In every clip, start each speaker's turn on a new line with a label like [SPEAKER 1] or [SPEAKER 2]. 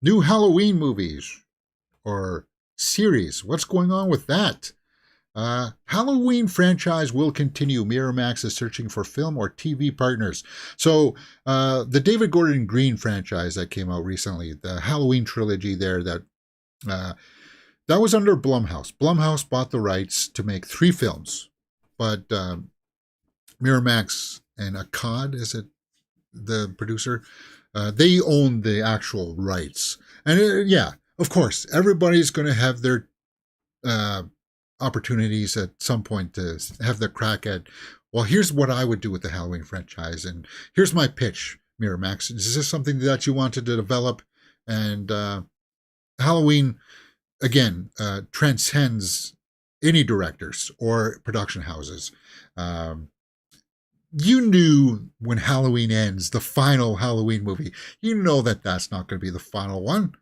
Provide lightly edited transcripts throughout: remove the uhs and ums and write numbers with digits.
[SPEAKER 1] New Halloween movies or series. What's going on with that? Halloween franchise will continue. Miramax is searching for film or TV partners. So, the David Gordon Green franchise that came out recently, the Halloween trilogy there, uh, that was under Blumhouse. Blumhouse bought the rights to make three films, but Miramax and Akkad, is it the producer? They own the actual rights. And yeah, of course, everybody's going to have their uh, opportunities at some point to have their crack at, well, here's what I would do with the Halloween franchise. And here's my pitch, Miramax. Is this something that you wanted to develop? And Halloween, again, transcends any directors or production houses. Um, you knew when Halloween ends, the final Halloween movie, you know that that's not going to be the final one.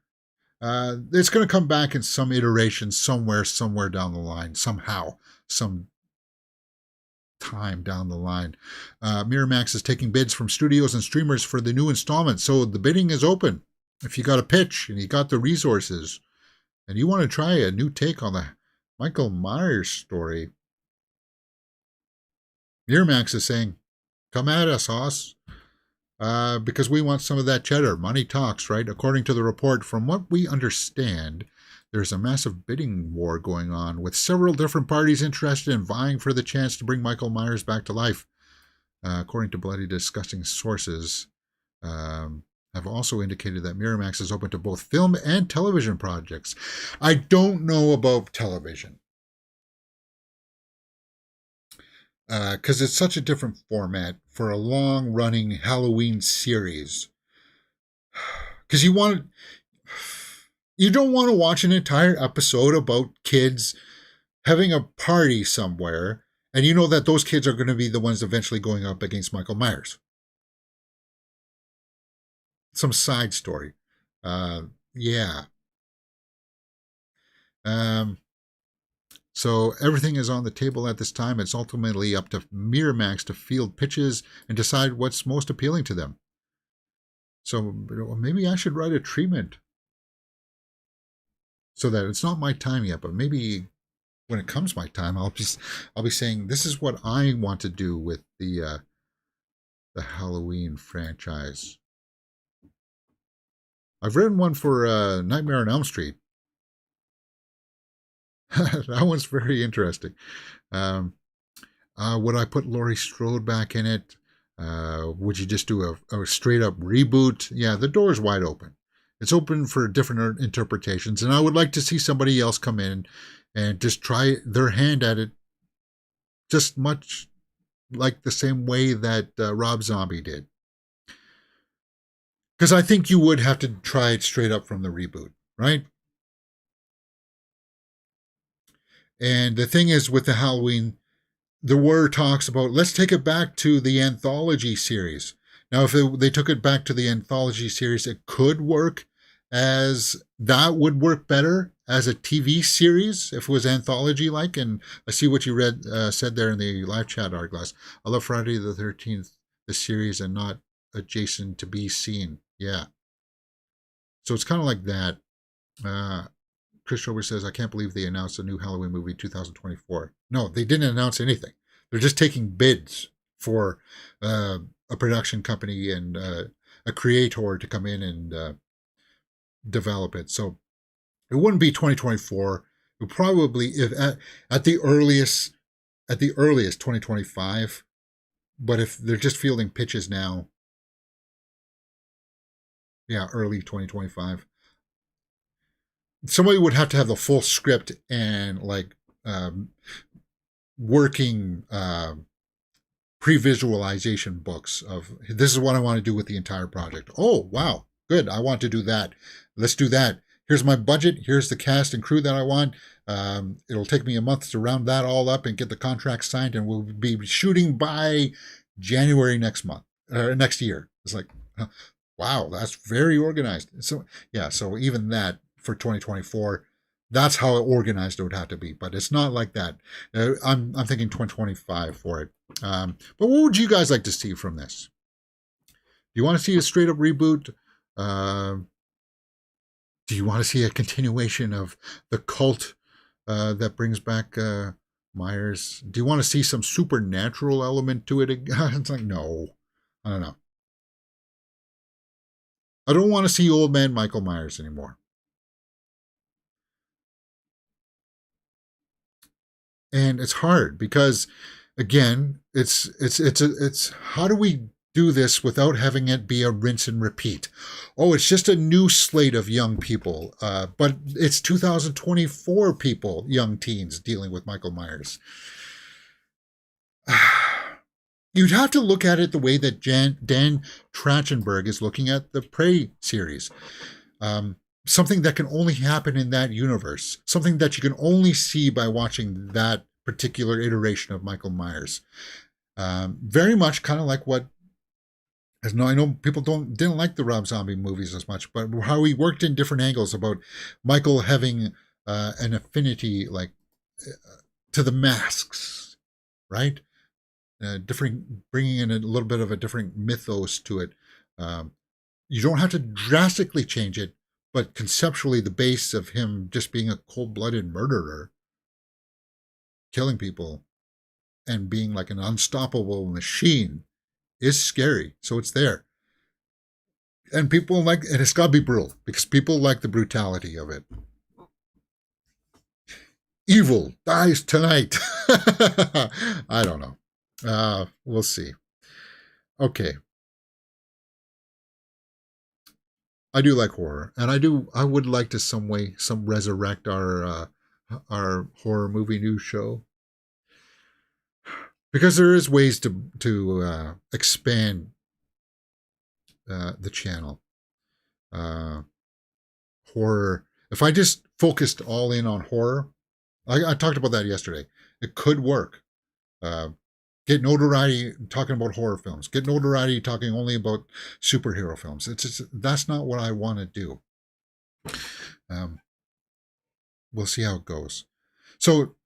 [SPEAKER 1] It's going to come back in some iteration somewhere down the line, somehow, some time down the line. Miramax is taking bids from studios and streamers for the new installment, so the bidding is open. If you got a pitch and you got the resources and you want to try a new take on the Michael Myers story, Miramax is saying, come at us, Hoss. Because we want some of that cheddar. Money talks, right? According to the report, from what we understand, there's a massive bidding war going on with several different parties interested in vying for the chance to bring Michael Myers back to life. According to bloody disgusting sources, have also indicated that Miramax is open to both film and television projects. I don't know about television, because it's such a different format for a long running Halloween series. Because you don't want to watch an entire episode about kids having a party somewhere, and you know that those kids are going to be the ones eventually going up against Michael Myers. Some side story. Yeah. Um, so everything is on the table at this time. It's ultimately up to Miramax to field pitches and decide what's most appealing to them. So maybe I should write a treatment so that it's not my time yet, but maybe when it comes my time, I'll be saying this is what I want to do with the Halloween franchise. I've written one for Nightmare on Elm Street. That one's very interesting. Um, would I put Laurie Strode back in it? Would you just do a straight up reboot? Yeah, the door's wide open. It's open for different interpretations, and I would like to see somebody else come in and just try their hand at it, just much like the same way that Rob Zombie did. Because I think you would have to try it straight up from the reboot, right? And the thing is with the Halloween, there were talks about let's take it back to the anthology series. Now, if they took it back to the anthology series, it could work as that would work better as a TV series if it was anthology like. And I see what you said there in the live chat, Arglass. I love Friday the 13th, the series, and not adjacent to be seen. Yeah. So it's kind of like that. Uh, Chris Schober says, I can't believe they announced a new Halloween movie 2024. No, they didn't announce anything. They're just taking bids for a production company and a creator to come in and develop it. So it wouldn't be 2024. It would probably, if at the earliest 2025. But if they're just fielding pitches now, yeah, early 2025. Somebody would have to have the full script and like working pre-visualization books of this is what I want to do with the entire project. Oh, wow. Good. I want to do that. Let's do that. Here's my budget. Here's the cast and crew that I want. It'll take me a month to round that all up and get the contract signed, and we'll be shooting by January next month or next year. It's like, wow, that's very organized. So yeah, so even that for 2024, that's how organized it would have to be. But it's not like that. I'm thinking 2025 for it. But what would you guys like to see from this? Do you want to see a straight up reboot? Do you want to see a continuation of the cult that brings back Myers? Do you want to see some supernatural element to it? It's like, no. I don't know. I don't want to see old man Michael Myers anymore. And it's hard because, again, it's how do we do this without having it be a rinse and repeat? Oh, it's just a new slate of young people, but it's 2024 people, young teens dealing with Michael Myers. You'd have to look at it the way that Dan Trachtenberg is looking at the Prey series. Something that can only happen in that universe, something that you can only see by watching that particular iteration of Michael Myers. Very much kind of like what, I know people didn't like the Rob Zombie movies as much, but how he worked in different angles about Michael having an affinity like to the masks, right? Different, bringing in a little bit of a different mythos to it. Um, you don't have to drastically change it, but conceptually, the base of him just being a cold-blooded murderer, killing people, and being like an unstoppable machine is scary. So it's there. And people like, and it's got to be brutal because people like the brutality of it. Evil dies tonight. I don't know. We'll see. Okay. I do like horror, and I would like to some resurrect our horror movie news show, because there is ways to expand the channel. Uh, Horror. If I just focused all in on horror, I talked about that yesterday. It could work. Uh, get notoriety talking about horror films. Get notoriety talking only about superhero films. That's not what I want to do. Um, we'll see how it goes. So